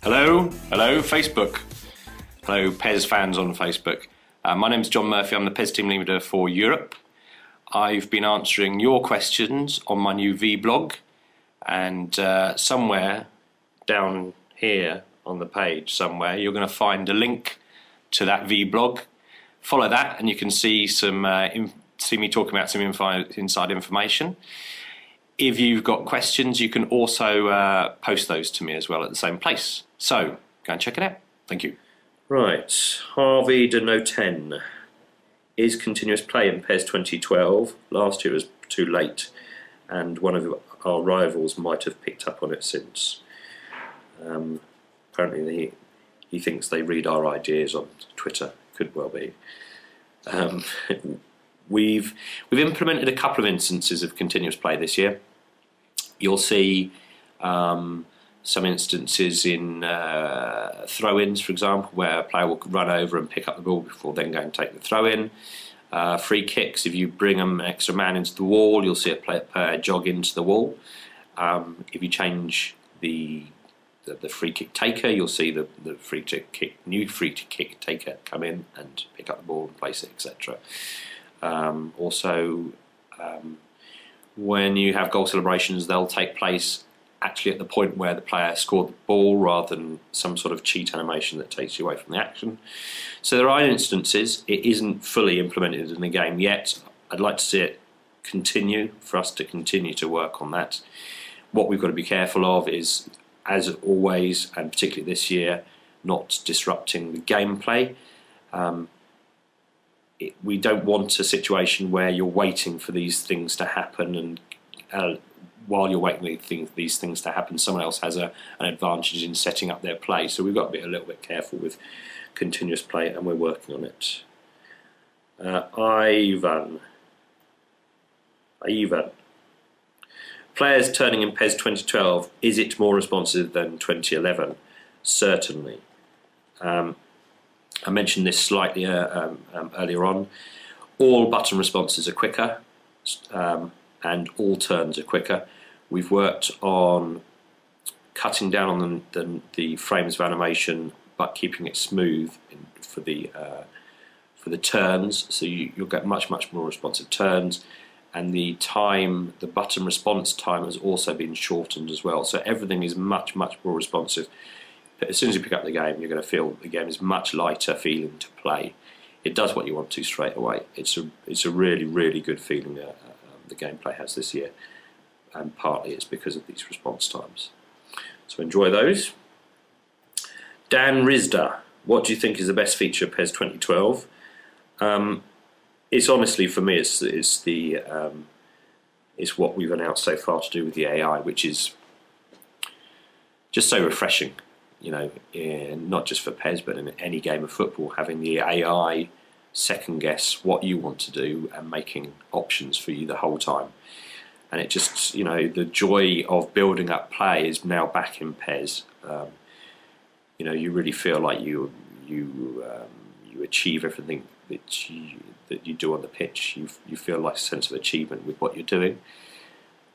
Hello Facebook. Hello PES fans on Facebook. My name's Jon Murphy, I'm the PES team leader for Europe. I've been answering your questions on my new Vblog, and somewhere down here on the page somewhere you're going to find a link to that Vblog. Follow that and you can see see me talking about some inside information. If you've got questions, you can also post those to me as well at the same place. So, go and check it out. Thank you. Right, Harvey de No 10. Is continuous play in PES 2012? Last year was too late, and one of our rivals might have picked up on it since. Apparently he thinks they read our ideas on Twitter. Could well be. We've implemented a couple of instances of continuous play this year. You'll see some instances in throw-ins, for example, where a player will run over and pick up the ball before then go and take the throw-in. Free kicks, if you bring an extra man into the wall, you'll see a player jog into the wall. If you change the free kick taker, you'll see the new free kick taker come in and pick up the ball and place it, etc. When you have goal celebrations, they'll take place actually at the point where the player scored the ball rather than some sort of cheat animation that takes you away from the action. So there are instances. It isn't fully implemented in the game yet. I'd like to see it continue, for us to continue to work on that. What we've got to be careful of is, as always, and particularly this year, not disrupting the gameplay. We don't want a situation where you're waiting for these things to happen, and while you're waiting for these things to happen, someone else has an advantage in setting up their play. So we've got to be a little bit careful with continuous play, and we're working on it. Ivan. Players turning in PES 2012, is it more responsive than 2011? Certainly. I mentioned this slightly earlier on. All button responses are quicker, and all turns are quicker. We've worked on cutting down on the frames of animation, but keeping it smooth for the turns. So you'll get much more responsive turns, and the button response time has also been shortened as well. So everything is much more responsive. But as soon as you pick up the game, you're going to feel the game is much lighter feeling to play. It does what you want to straight away. It's a really good feeling the gameplay has this year, and partly it's because of these response times. So enjoy those. Dan Rizda, what do you think is the best feature of PES 2012? It's honestly, for me, it's what we've announced so far to do with the AI, which is just so refreshing. You know, not just for PES, but in any game of football, having the AI second guess what you want to do and making options for you the whole time. And it just, you know, the joy of building up play is now back in PES. You know, you really feel like you achieve everything that you do on the pitch. You feel like a sense of achievement with what you're doing.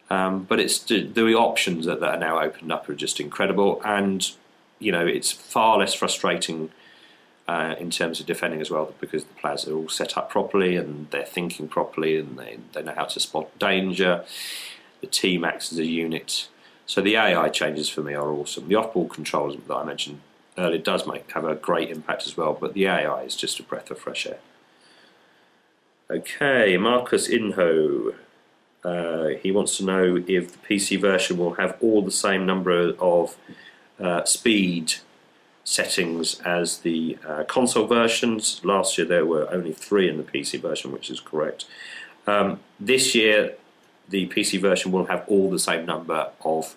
But it's the options that are now opened up are just incredible, and you know, it's far less frustrating in terms of defending as well, because the players are all set up properly and they're thinking properly, and they know how to spot danger. The team acts as a unit. So the AI changes for me are awesome. The off-ball controls that I mentioned earlier does have a great impact as well, but the AI is just a breath of fresh air. Okay, Marcus Inho. He wants to know if the PC version will have all the same number of speed settings as the console versions. Last year there were only 3 in the PC version, which is correct. This year the PC version will have all the same number of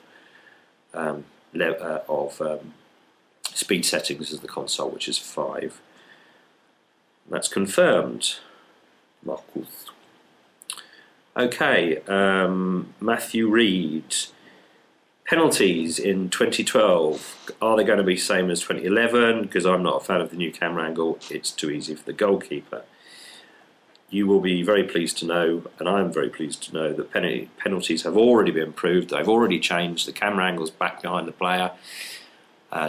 speed settings as the console, which is 5. That's confirmed. Marcus. Okay, Matthew Reed. Penalties in 2012, are they going to be the same as 2011? Because I'm not a fan of the new camera angle, it's too easy for the goalkeeper. You will be very pleased to know, and I'm very pleased to know, that penalties have already been improved. They've already changed. The camera angle's back behind the player.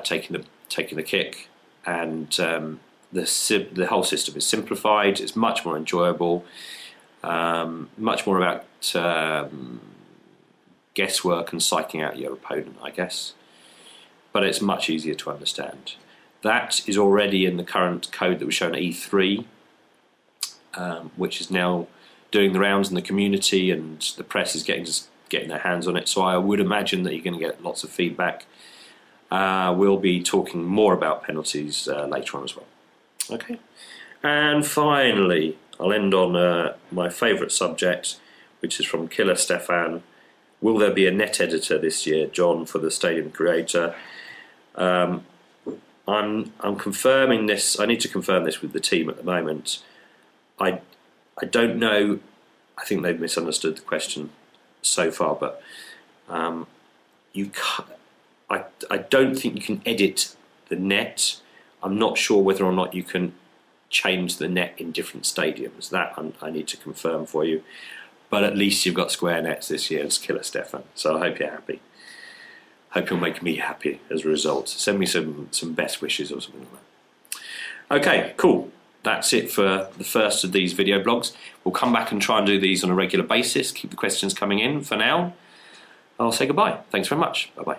taking the kick, and the whole system is simplified. It's much more enjoyable, much more about guesswork and psyching out your opponent, I guess. But it's much easier to understand. That is already in the current code that was shown at E3, which is now doing the rounds in the community, and the press is getting their hands on it. So I would imagine that you're going to get lots of feedback. We'll be talking more about penalties later on as well. Okay, and finally, I'll end on my favourite subject, which is from Killer Stefan. Will there be a net editor this year, John, for the Stadium Creator? I'm confirming this. I need to confirm this with the team at the moment. I don't know. I think they've misunderstood the question so far, but you can't. I don't think you can edit the net. I'm not sure whether or not you can change the net in different stadiums. That I need to confirm for you. But at least you've got square nets this year as Killer Stefan. So I hope you're happy. Hope you'll make me happy as a result. Send me some best wishes or something like that. Okay, cool. That's it for the first of these video blogs. We'll come back and try and do these on a regular basis. Keep the questions coming in. For now, I'll say goodbye. Thanks very much. Bye-bye.